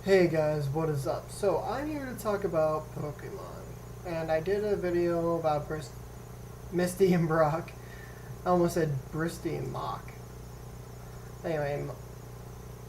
Hey guys, what is up? So I'm here to talk about Pokemon, and I did a video about Misty and Brock. I almost said Bristy and Mock. Anyway,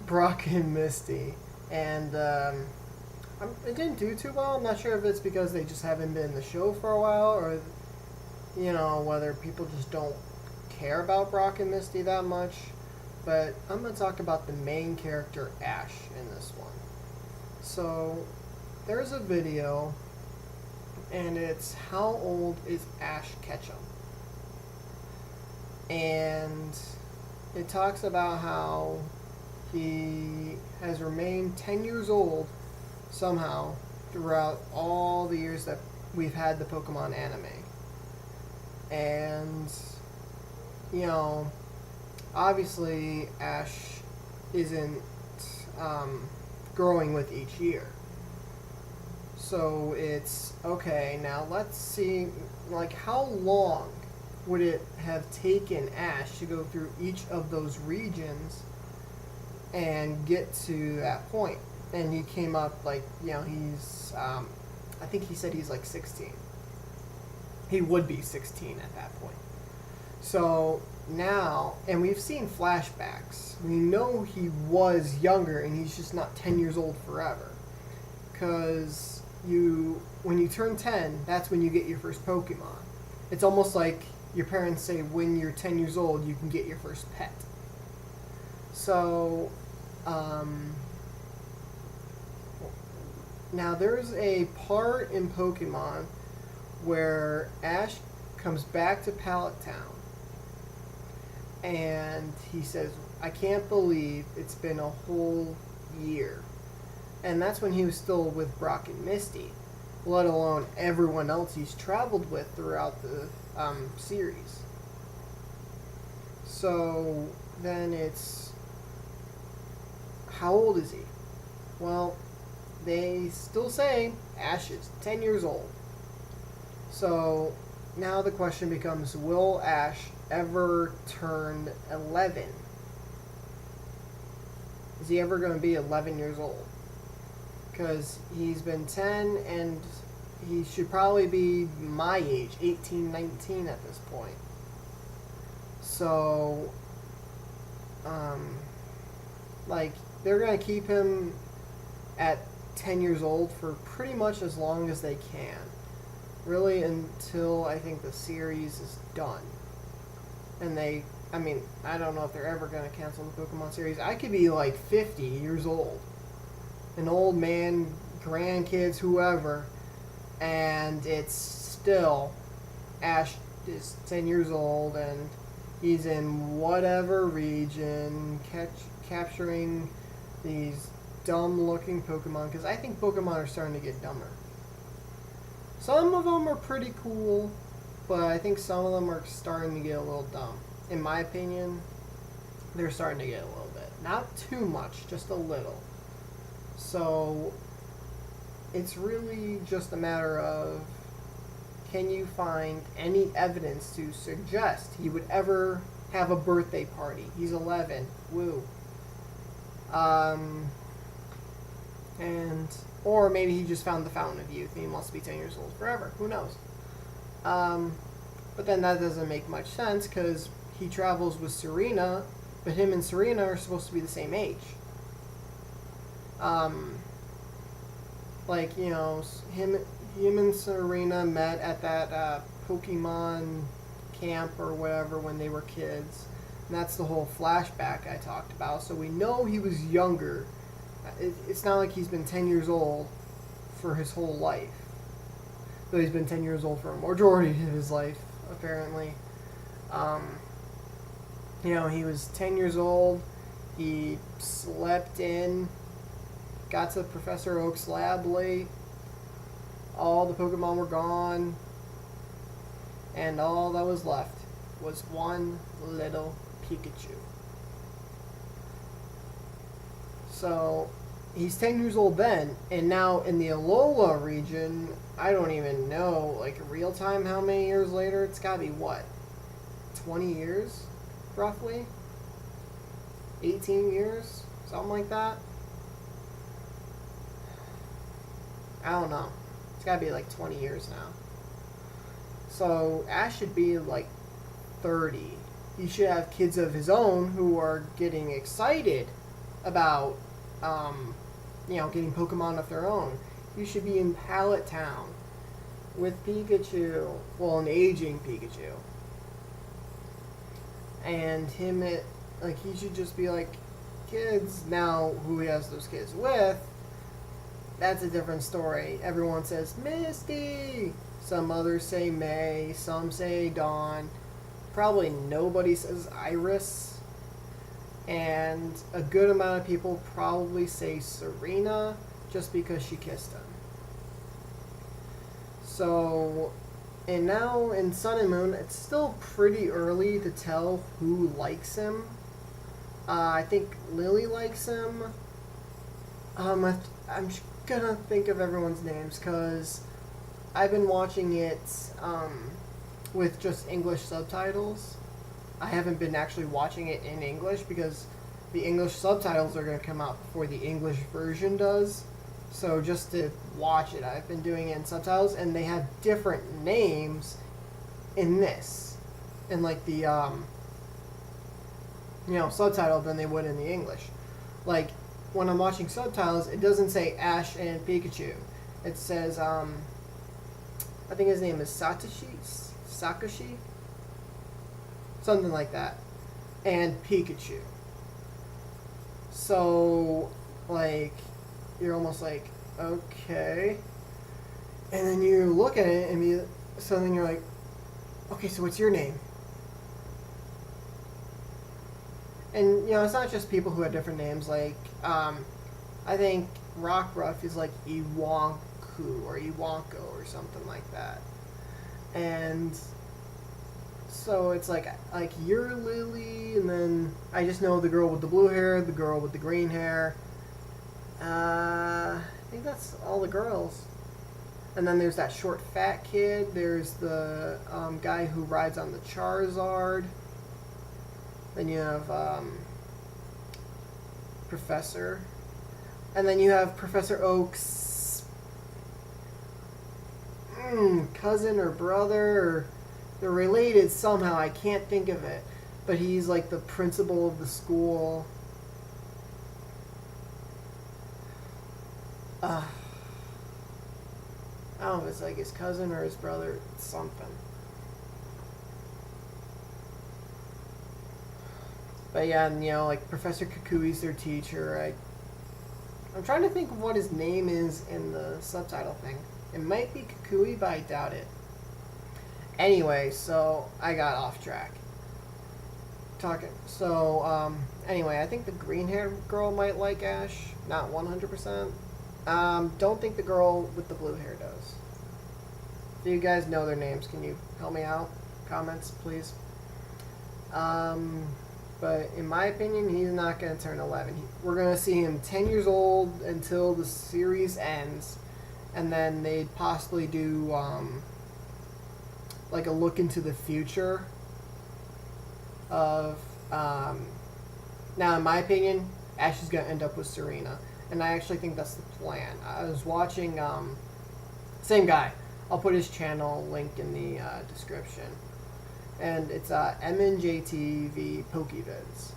Brock and Misty, and it didn't do too well. I'm not sure if it's because they just haven't been in the show for a while, or whether people just don't care about Brock and Misty that much. But I'm gonna talk about the main character Ash in this one. So, there's a video, and it's how old is Ash Ketchum? And it talks about how he has remained 10 years old somehow throughout all the years that we've had the Pokemon anime. And, you know, obviously Ash isn't growing with each year. So it's okay, now let's see, like, how long would it have taken Ash to go through each of those regions and get to that point? And he came up, like, he's, I think he said he's like 16. He would be 16 at that point. So now, and we've seen flashbacks. We know he was younger, and he's just not 10 years old forever. Because when you turn 10, that's when you get your first Pokemon. It's almost like your parents say when you're 10 years old, you can get your first pet. So, now there's a part in Pokemon where Ash comes back to Pallet Town. And he says, I can't believe it's been a whole year. And that's when he was still with Brock and Misty, let alone everyone else he's traveled with throughout the series. So then it's, how old is he? Well, they still say Ash is 10 years old. So now the question becomes, will Ash ever turn 11? Is he ever going to be 11 years old? Because he's been 10, and he should probably be my age, 18, 19 at this point. So, like, they're going to keep him at 10 years old for pretty much as long as they can. Really until I think the series is done. And I don't know if they're ever going to cancel the Pokemon series. I could be like 50 years old. An old man, grandkids, whoever. And it's still, Ash is 10 years old and he's in whatever region capturing these dumb looking Pokemon. Because I think Pokemon are starting to get dumber. Some of them are pretty cool, but I think some of them are starting to get a little dumb. In my opinion, they're starting to get a little bit. Not too much, just a little. So, it's really just a matter of, can you find any evidence to suggest he would ever have a birthday party? He's 11. Woo. Or maybe he just found the Fountain of Youth and he wants to be 10 years old forever. Who knows? But then that doesn't make much sense because he travels with Serena, but him and Serena are supposed to be the same age. Him and Serena met at that Pokemon camp or whatever when they were kids. And that's the whole flashback I talked about. So we know he was younger. It's not like he's been 10 years old for his whole life. Though he's been 10 years old for a majority of his life, apparently. He was 10 years old. He slept in, got to Professor Oak's lab late. All the Pokemon were gone. And all that was left was one little Pikachu. So, he's 10 years old then, and now in the Alola region, I don't even know, like, real time how many years later. It's gotta be, what, 20 years, roughly? 18 years? Something like that? I don't know. It's gotta be like 20 years now. So Ash should be like 30. He should have kids of his own who are getting excited about, getting Pokemon of their own. He should be in Pallet Town with Pikachu. Well, an aging Pikachu. And he should just be like, kids. Now, who he has those kids with, that's a different story. Everyone says Misty. Some others say May. Some say Dawn. Probably nobody says Iris. And a good amount of people probably say Serena just because she kissed him. So, and now in Sun and Moon, it's still pretty early to tell who likes him. I think Lily likes him. I'm gonna think of everyone's names because I've been watching it with just English subtitles. I haven't been actually watching it in English because the English subtitles are gonna come out before the English version does. So just to watch it, I've been doing it in subtitles, and they have different names in this, in like the subtitle than they would in the English. Like when I'm watching subtitles, it doesn't say Ash and Pikachu. It says I think his name is Sakashi, something like that, and Pikachu. So like, you're almost like, okay. And then you look at it and then you're like, okay, so what's your name? And, it's not just people who have different names. Like, I think Rockruff is like Iwanku or Iwanko or something like that. And so it's like you're Lily, and then I just know the girl with the blue hair, the girl with the green hair. I think that's all the girls. And then there's that short fat kid. There's the guy who rides on the Charizard. Then you have Professor. And then you have Professor Oak's cousin or brother. Or they're related somehow. I can't think of it. But he's like the principal of the school. I don't know if it's like his cousin or his brother. It's something. But yeah, and like Professor Kukui's their teacher. I'm trying to think of what his name is in the subtitle thing. It might be Kukui, but I doubt it. Anyway, so I got off track. Anyway, I think the green-haired girl might like Ash. Not 100%. Don't think the girl with the blue hair does. If you guys know their names, can you help me out? Comments, please. But in my opinion, he's not going to turn 11. We're going to see him 10 years old until the series ends. And then they'd possibly do like a look into the future of... now, in my opinion, Ash is going to end up with Serena. And I actually think that's the plan. I was watching... same guy. I'll put his channel link in the description. And it's MNJTV Pokevids.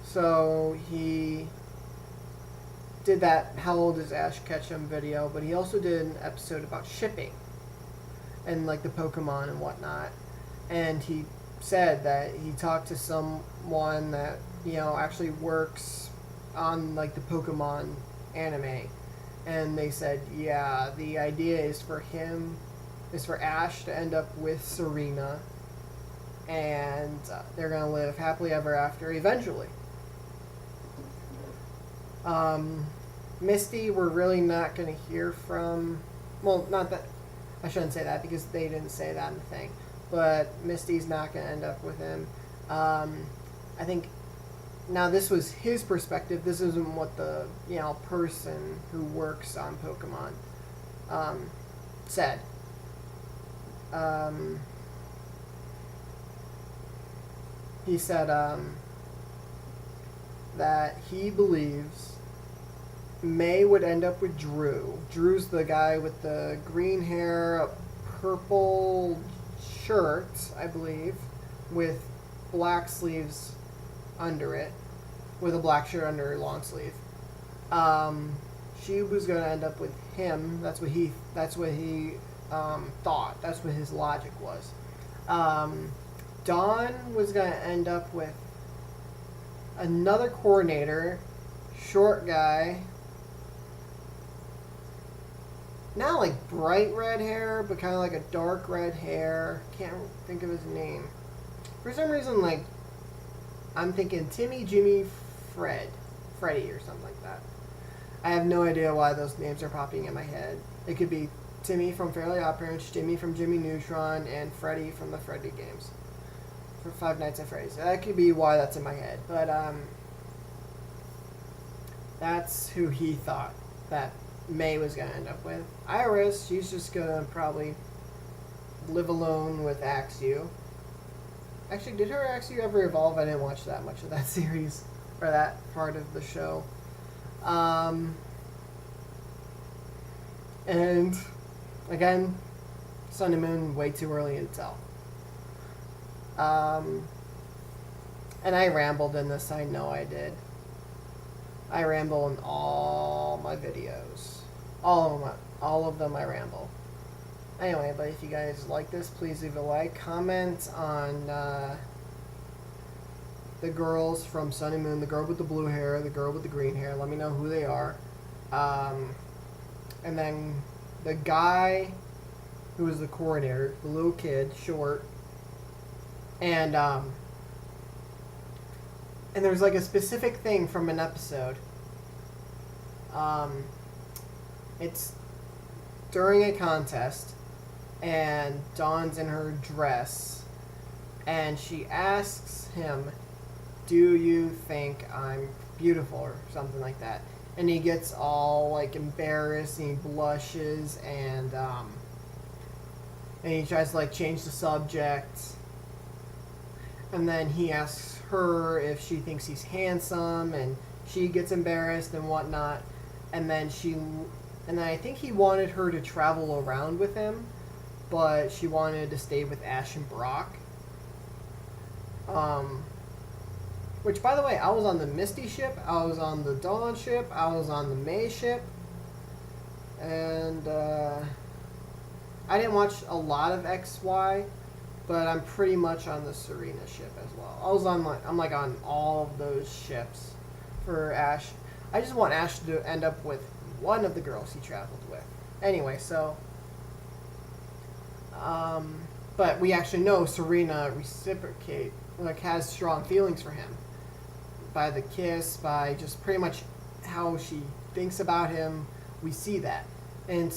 So he did that How Old is Ash Ketchum video, but he also did an episode about shipping and like the Pokemon and whatnot. And he said that he talked to someone that actually works on like the Pokemon anime, and they said, yeah, the idea is for Ash to end up with Serena, and they're gonna live happily ever after eventually. Misty, we're really not gonna hear from. Well, not that I shouldn't say that because they didn't say that in the thing, but Misty's not gonna end up with him. I think. Now, this was his perspective. This isn't what the person who works on Pokemon said. He said that he believes May would end up with Drew. Drew's the guy with the green hair, a purple shirt, I believe, with black sleeves under it, with a black shirt under her long sleeve. She was gonna end up with him. That's what he thought. That's what his logic was. Dawn was gonna end up with another coordinator, short guy. Not like bright red hair, but kind of like a dark red hair. Can't think of his name. For some reason, like, I'm thinking Timmy, Jimmy, Freddie, or something like that. I have no idea why those names are popping in my head. It could be Timmy from Fairly Odd Parents, Jimmy from Jimmy Neutron, and Freddie from the Freddy games. For Five Nights at Freddy's. That could be why that's in my head. But, that's who he thought that May was going to end up with. Iris, she's just going to probably live alone with Axu. Actually, did her Axu ever evolve? I didn't watch that much of that series, or that part of the show. And, again, Sun and Moon, way too early to tell. And I rambled in this, I know I did. I ramble in all my videos. All of them I ramble. Anyway, but if you guys like this, please leave a like. Comment on the girls from Sun and Moon, the girl with the blue hair, the girl with the green hair. Let me know who they are. And then the guy who was the coordinator, the little kid, short. And there's like a specific thing from an episode. It's during a contest, and Dawn's in her dress, and she asks him, "Do you think I'm beautiful?" or something like that. And he gets all like embarrassed, and he blushes, and he tries to like change the subject. And then he asks her if she thinks he's handsome, and she gets embarrassed and whatnot. And then I think he wanted her to travel around with him, but she wanted to stay with Ash and Brock. Which, by the way, I was on the Misty ship, I was on the Dawn ship, I was on the May ship, and I didn't watch a lot of XY, but I'm pretty much on the Serena ship as well. I'm like on all of those ships for Ash. I just want Ash to end up with one of the girls he traveled with. Anyway, so but we actually know Serena has strong feelings for him. By the kiss, by just pretty much how she thinks about him, we see that. And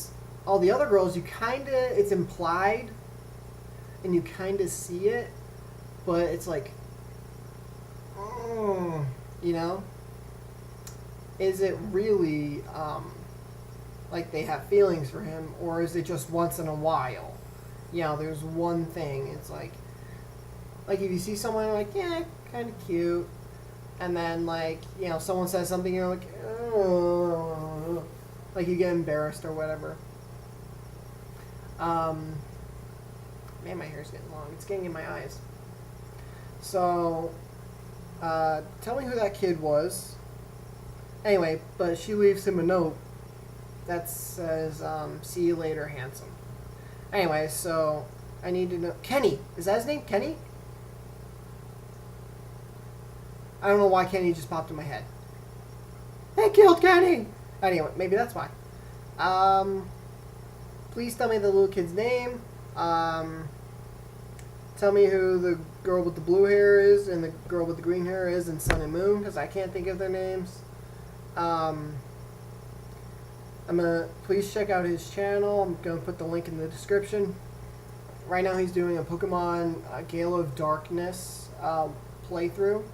all the other girls, it's implied, and you kind of see it, but it's like, you know? Is it really, like they have feelings for him, or is it just once in a while? You know, there's one thing, it's like if you see someone like, yeah, kind of cute, and then like, you know, someone says something, you're like, oh, like you get embarrassed or whatever. Man, my hair's getting long. It's getting in my eyes. So, tell me who that kid was. Anyway, but she leaves him a note that says, see you later, handsome. Anyway, so I need to know. Kenny! Is that his name? Kenny? I don't know why Kenny just popped in my head. They killed Kenny! Anyway, maybe that's why. Please tell me the little kid's name. Tell me who the girl with the blue hair is and the girl with the green hair is in Sun and Moon, because I can't think of their names. Please check out his channel. I'm gonna put the link in the description. Right now he's doing a Pokemon Gale of Darkness playthrough,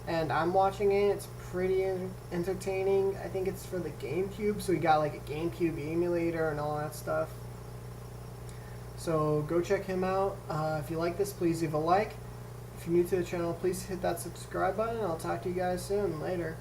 and I'm watching it. It's pretty entertaining. I think it's for the GameCube, so he got like a GameCube emulator and all that stuff. So go check him out. If you like this, please leave a like. If you're new to the channel, please hit that subscribe button. I'll talk to you guys soon. Later.